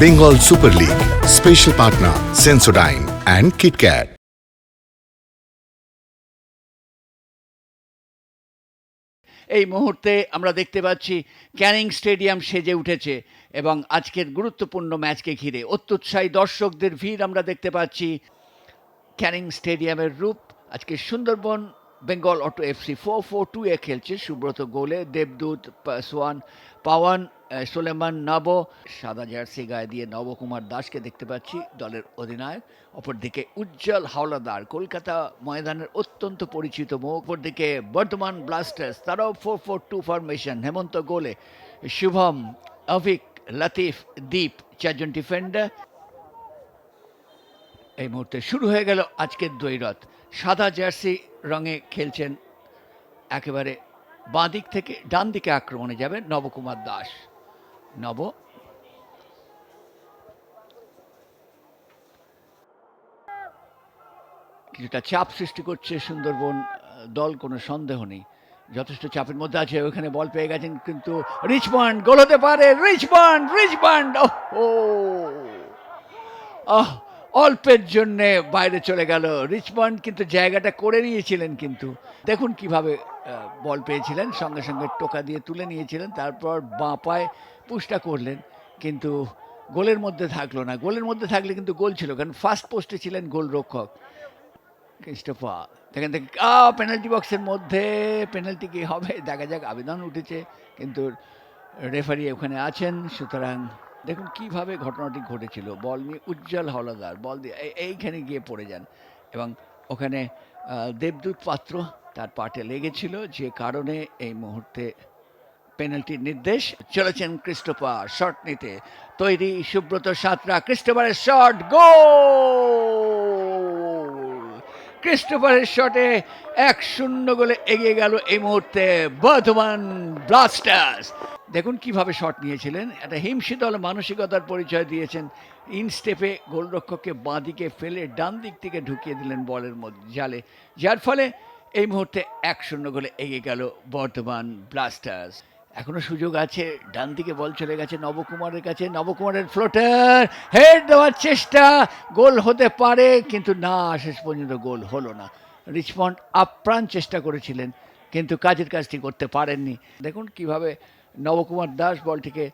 Bengal Super League, special partner Sensodyne and KitKat. এই মুহূর্তে আমরা দেখতে পাচ্ছি ক্যানিং স্টেডিয়াম সেজে উঠেছে এবং আজকের গুরুত্বপূর্ণ ম্যাচকে ঘিরে অত্যুৎসাহী দর্শকদের ভিড় আমরা দেখতে পাচ্ছি। ক্যানিং স্টেডিয়ামের রূপ আজকে সুন্দরবন বেঙ্গল অটো এফসি 4-4-2 এ খেলছে। সুব্রত গোলে, দেবদূত, সোয়ান, পাওয়ান, সোলেমান, নব, সাদা জার্সি গায়ে দিয়ে নবকুমার দাসকে দেখতে পাচ্ছি দলের অধিনায়ক। অপরদিকে উজ্জ্বল হাওলাদার, কলকাতা ময়দানের অত্যন্ত পরিচিত মুখ। অপরদিকে বর্ধমান ব্লাস্টার্স, তারাও 4-4-2 ফরমেশন। হেমন্ত গোলে, শুভম, অভিক, লতিফ, দীপ, চারজন ডিফেন্ডার। এই মুহূর্তে শুরু হয়ে গেল আজকের দ্বৈরথ। সাদা জার্সি রঙে খেলছেন, একেবারে বাঁ দিক থেকে ডান দিকে আক্রমণে যাবে নবকুমার দাস। নব কিছুটা চাপ সৃষ্টি করছে সুন্দরবন দল, কোনো সন্দেহ নেই, যথেষ্ট চাপের মধ্যে আছে। ওখানে বল পেয়ে গেছেন কিন্তু রিচমন্ড, গোল হতে পারে। রিচমন্ড, রিচমন্ড, ও আহ অল্পের জন্যে বাইরে চলে গেল রিচমন্ড, কিন্তু জায়গাটা করে নিয়েছিলেন। কিন্তু দেখুন কিভাবে বল পেয়েছিলেন, সঙ্গে সঙ্গে টোকা দিয়ে তুলে নিয়েছিলেন, তারপর বাঁ পায়ে পুশটা করলেন, কিন্তু গোলের মধ্যে থাকলো না। গোলের মধ্যে থাকলে কিন্তু গোল ছিল, কারণ ফার্স্ট পোস্টে ছিলেন গোলরক্ষক ক্রিস্টোফার। দেখেন দেখেন, পেনাল্টি বক্সের মধ্যে পেনাল্টি কি হবে দেখা যাক। আবেদন উঠেছে কিন্তু রেফারি ওখানে আছেন, সুতরাং দেখুন কিভাবে ঘটনাটি ঘটেছিল। বল নিয়ে উজ্জ্বল হাওলাদার বল দিয়ে এইখানে গিয়ে পড়ে যান এবং ওখানে দেবদূত পাত্র তার পাটে লেগেছিল, যে কারণে এই মুহূর্তে পেনাল্টির নির্দেশ। চলেছেন ক্রিস্টোফার শট নিতে, তৈরি সুব্রত সাঁতরা, ক্রিস্টোফারের শট, গোল! ক্রিস্টোফারের শটে 1-0 গোলে এগিয়ে গেল এই মুহূর্তে বর্ধমান ব্লাস্টার্স। দেখুন কিভাবে শট নিয়েছিলেন, একটা হিমশীতল মানসিকতার পরিচয় দিয়েছেন। ইন স্টেপে গোলরক্ষককে বাঁ দিকে ফেলে ডান দিক থেকে ঢুকিয়ে দিলেন বলের মধ্যে জালে, যার ফলে এই মুহূর্তে 1-0 গোলে এগিয়ে গেল বর্ধমান ব্লাস্টার্স। এখনো সুযোগ আছে, ডান দিকে বল চলে গেছে নবকুমারের কাছে, নবকুমারের ফ্লোটার, হেড দেওয়ার চেষ্টা, গোল হতে পারে কিন্তু না, শেষ পর্যন্ত গোল হলো না। রিচমন্ড আপ্রাণ চেষ্টা করেছিলেন কিন্তু কাজের কাজটি করতে পারেননি। দেখুন কিভাবে নবকুমার দাস বলটিকে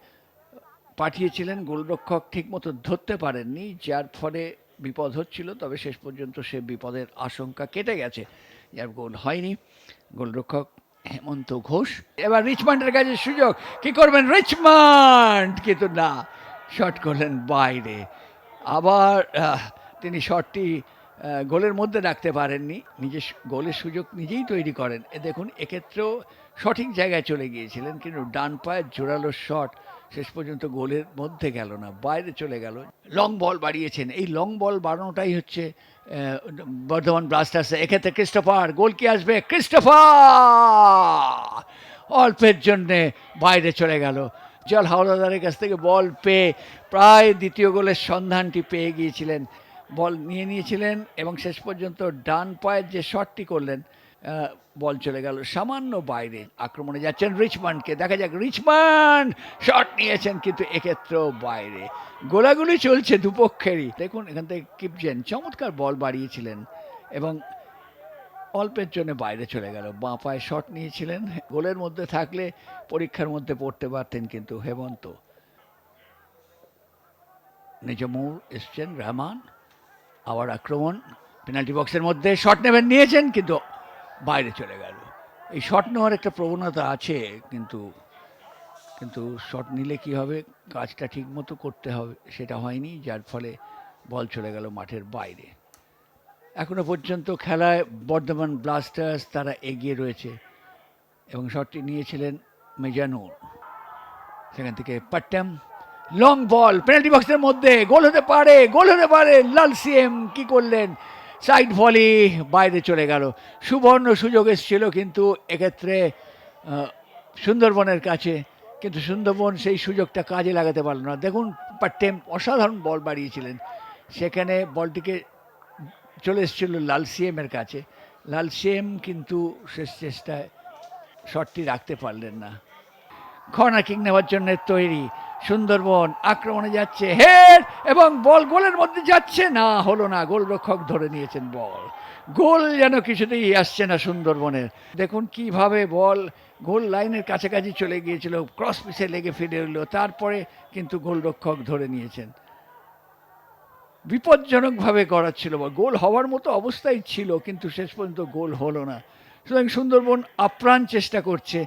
পাঠিয়েছিলেন, গোলরক্ষক ঠিকমতো ধরতে পারেননি, যার ফলে বিপদ হচ্ছিল, তবে শেষ পর্যন্ত সে বিপদের আশঙ্কা কেটে গেছে, যার গোল হয়নি। গোলরক্ষক হেমন্ত ঘোষ। এবার রিচমন্ডের কাছে সুযোগ, কি করবেন রিচমন্ড, কিন্তু না, শট করলেন বাইরে। আবার তিনি শটটি গোলের মধ্যে রাখতে পারেননি, নিজের গোলের সুযোগ নিজেই তৈরি করেন। দেখুন এক্ষেত্রেও সঠিক জায়গায় চলে গিয়েছিলেন, কিন্তু ডান পায়ের জোরালো শট শেষ পর্যন্ত গোলের মধ্যে গেল না, বাইরে চলে গেল। লং বল বাড়িয়েছেন, এই লং বল বাড়ানোটাই হচ্ছে বর্ধমান ব্লাস্টার্সে। এক্ষেত্রে ক্রিস্টোফার, গোল কি আসবে, ক্রিস্টোফার অল্পের জন্যে বাইরে চলে গেল। জল হাওলাদারের কাছ থেকে বল পেয়ে প্রায় দ্বিতীয় গোলের সন্ধানটি পেয়ে গিয়েছিলেন, বল নিয়ে নিয়েছিলেন এবং শেষ পর্যন্ত ডান পায়ের যে শটটি করলেন, বল চলে গেল সামান্য বাইরে। আক্রমণে যাচ্ছেন রিচমন্ডকে, দেখা যাক, রিচমন্ড শট নিয়েছেন কিন্তু এক্ষেত্রেও বাইরে। গোলাগুলি চলছে দুপক্ষেরই। দেখুন এখান থেকে কিপজেন চমৎকার বল বাড়িয়েছিলেন এবং অল্পের জন্য বাইরে চলে গেল। বাঁ পায়ে শট নিয়েছিলেন, গোলের মধ্যে থাকলে পরীক্ষার মধ্যে পড়তে পারতেন, কিন্তু হেমন্ত। নিজমুর এসছেন, রহমান, আবার আক্রমণ, পেনাল্টি বক্সের মধ্যে শট নেবেন, নিয়েছেন কিন্তু বাইরে চলে গেল। এই শট নেওয়ার একটা প্রবণতা আছে, কিন্তু কিন্তু শট নিলে কি হবে, কাজটা ঠিক মতো করতে হবে, সেটা হয়নি, যার ফলে বল চলে গেল মাঠের বাইরে। এখনো পর্যন্ত খেলায় বর্ধমান ব্লাস্টার্স তারা এগিয়ে রয়েছে এবং শটটি নিয়েছিলেন মিজানুর। সেখান থেকে পাট্টাম, লং বল পেনাল্টি বক্সের মধ্যে, গোল হতে পারে, গোল হতে পারে। লাল সিএম কি করলেন, সাইড ভলি, বাইরে চলে গেল। সুবর্ণ সুযোগ এসেছিল কিন্তু এক্ষেত্রে সুন্দরবনের কাছে, কিন্তু সুন্দরবন সেই সুযোগটা কাজে লাগাতে পারল না। দেখুন পাট্টেম অসাধারণ বল বাড়িয়েছিলেন, সেখানে বলটিকে চলে এসেছিল লাল সিএমের কাছে, লাল সিএম কিন্তু শেষ চেষ্টায় শটটি রাখতে পারলেন না। কর্নার কিক নেওয়ার জন্য তৈরি, সুন্দরবন আক্রমণে যাচ্ছে, হেড এবং বল গোলের মধ্যে যাচ্ছে না, হলো না, গোলরক্ষক ধরে নিয়েছেন বল। গোল যেন কিছুতেই আসছে না সুন্দরবনের। দেখুন কিভাবে বল গোল লাইনের কাছাকাছি চলে গিয়েছিল, ক্রস পিসে লেগে ফিরে এলো, তারপরে কিন্তু গোলরক্ষক ধরে নিয়েছেন। বিপজ্জনকভাবে গড়াচ্ছিল বল, গোল হওয়ার মতো অবস্থায় ছিল, কিন্তু শেষ পর্যন্ত গোল হলো না। সুতরাং সুন্দরবন আপ্রাণ চেষ্টা করছে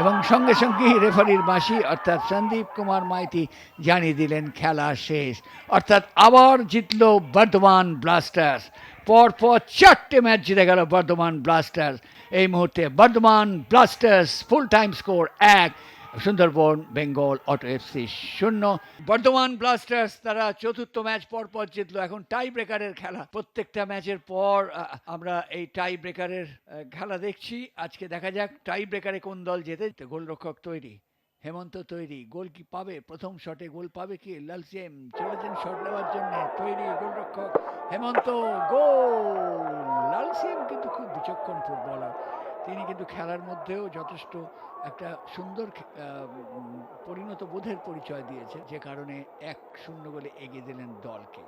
এবং সঙ্গে সঙ্গেই রেফারির বাঁশি অর্থাৎ সন্দীপ কুমার মাইতি জানিয়ে দিলেন খেলা শেষ। অর্থাৎ আবার জিতল বর্ধমান ব্লাস্টার্স। পরপর 4টে ম্যাচ জিতে গেল বর্ধমান ব্লাস্টার্স। এই মুহূর্তে Bardhaman Blasters full time score 1, Sundarban Bengal auto FC 0। Bardhaman Blasters তারা চতুর্থ ম্যাচ পর পর জিতলো। এখন টাই ব্রেকারের খেলা, প্রত্যেকটা ম্যাচের পর আমরা এই টাই ব্রেকারের খেলা দেখছি। আজকে দেখা যাক টাই ব্রেকারে কোন দল জেতে। গোলরক্ষক তৈরি, হেমন্ত তৈরি, গোল কি পাবে? প্রথম শটে গোল পাবে কি? লালসিম চলেছেন শট নেওয়ার জন্য, তৈরি গোলরক্ষক হেমন্ত, গোল! লালসিম কিন্তু খুব বিচক্ষণ ফুটবলার, তিনি কিন্তু খেলার মধ্যেও যথেষ্ট একটা সুন্দর পরিণত বোধের পরিচয় দিয়েছে, যে কারণে 1-0 গোলে এগিয়ে দিলেন দলকে।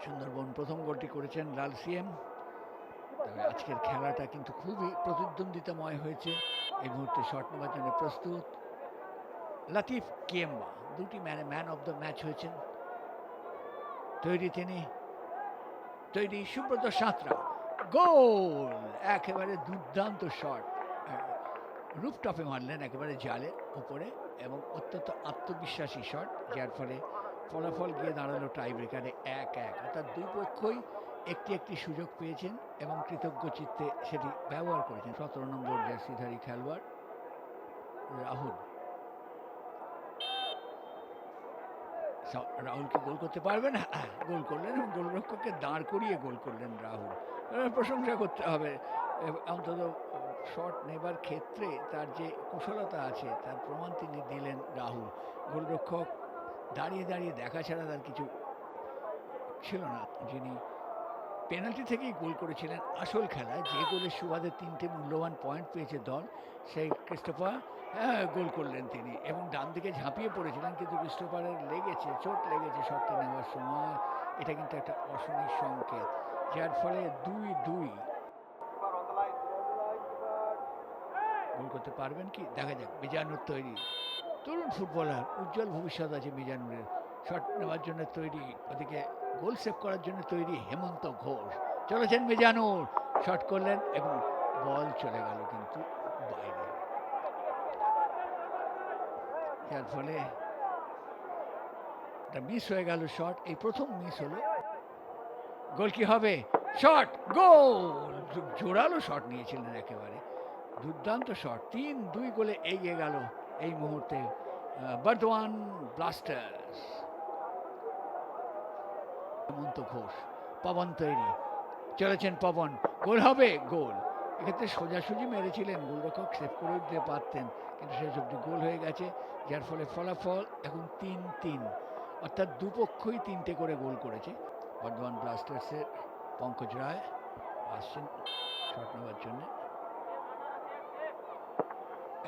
সুন্দরবন প্রথম গোলটি করেছেন লালসিএম। তবে আজকের খেলাটা কিন্তু খুবই প্রতিদ্বন্দ্বিতাময় হয়েছে। এই মুহূর্তে শট নেওয়ার জন্য প্রস্তুত লাতিফ কিয়েম্বা, দুটি ম্যান অফ দ্য ম্যাচ হয়েছেন। তৈরি তিনি, তৈরি সুব্রত সাঁতরা, গোল! একেবারে দুর্দান্ত শট, রুফটপে মারলেন একেবারে জালের উপরে, এবং অত্যন্ত আত্মবিশ্বাসী শট, যার ফলে ফলাফল গিয়ে দাঁড়ালো টাই ব্রেকারে 1-1। অর্থাৎ দুই পক্ষই একটি একটি সুযোগ পেয়েছেন এবং কৃতজ্ঞ চিত্তে সেটি ব্যবহার করেছেন। 17 নম্বর জার্সিধারী খেলোয়াড় রাহুল। রাহুলকে গোল করতে পারবেন, গোল করলেন এবং গোলরক্ষককে দাঁড় করিয়ে গোল করলেন রাহুল। প্রশংসা করতে হবে, অন্তত শট নেবার ক্ষেত্রে তার যে কুশলতা আছে তার প্রমাণ তিনি দিলেন রাহুল। গোলরক্ষক দাঁড়িয়ে দাঁড়িয়ে দেখা ছাড়া তার কিছু ছিল না। যিনি পেনাল্টি থেকেই গোল করেছিলেন আসল খেলায়, যে গোলের সুবাদে 3টে মূল্যবান পয়েন্ট পেয়েছে দল, সেই ক্রিস্টোফার গোল করলেন তিনি, এবং ডান দিকে ঝাঁপিয়ে পড়েছিলেন, কিন্তু ক্রিস্টোফারের লেগেছে, চোট লেগেছে শটটা নেওয়ার সময়। এটা কিন্তু একটা অশনির সংকেত, যার ফলে 2-2। গোল করতে পারবেন কি দেখা যাক। মিজানুর তৈরি, তরুণ ফুটবলার, উজ্জ্বল ভবিষ্যৎ আছে মিজানুরের। শট নেওয়ার জন্য তৈরি, ওদিকে গোল সেভ করার জন্য তৈরি হেমন্ত ঘোষ। চলেছেন মিজানুর, শট করলেন এবং বল চলে গেল কিন্তু বাইরে, যার ফলে মিস হয়ে গেল শট। এই প্রথম মিস হলো। গোল কি হবে? শট, গোল! জোরালো শট নিয়েছিলেন একেবারে, দুর্দান্ত শট। 3-2 গোলে এগিয়ে গেল এই মুহূর্তে বর্ধমান ব্লাস্টার্স। হেমন্ত ঘোষ, পবন তৈরি, চলেছেন পবন, গোল হবে, গোল! এক্ষেত্রে সোজাসুজি মেরেছিলেন, গোলরক্ষক সেভ করে দিতে পারতেন, কিন্তু শেষ অবধি গোল হয়ে গেছে, যার ফলে ফলাফল এখন 3-3। অর্থাৎ দুপক্ষই 3টে করে গোল করেছে। বর্ধমান ব্লাস্টার্সের পঙ্কজ রায় আসছেন শট নেওয়ার জন্য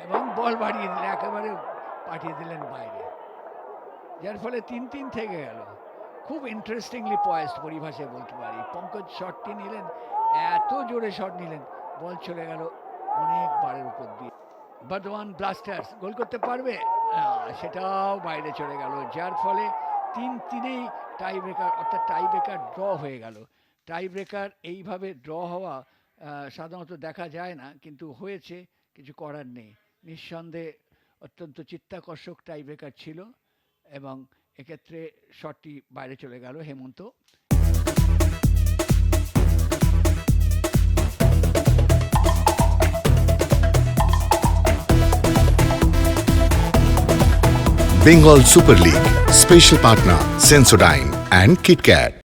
এবং বল বাড়িয়ে দিলেন, একেবারে পাঠিয়ে দিলেন বাইরে, যার ফলে 3-3 থেকে গেল। খুব ইন্টারেস্টিংলি পয়েসড পরিভাষায় বলতে পারি। পঙ্কজ শটটি নিলেন, এত জোরে শট নিলেন, বল চলে গেল অনেক বারের উপর দিয়ে। বর্ধমান ব্লাস্টার্স গোল করতে পারবে, সেটাও বাইরে চলে গেল, যার ফলে 3-3 টাই ব্রেকার, অর্থাৎ টাই ব্রেকার ড্র হয়ে গেল। টাই ব্রেকার এইভাবে ড্র হওয়া সাধারণত দেখা যায় না, কিন্তু হয়েছে, কিছু করার নেই। নিঃসন্দেহে অত্যন্ত চিত্তাকর্ষক টাই ব্রেকার ছিল এবং এক্ষেত্রে শটটি বাইরে চলে গেল হেমন্ত। Bengal Super League, special partner Sensodyne and KitKat.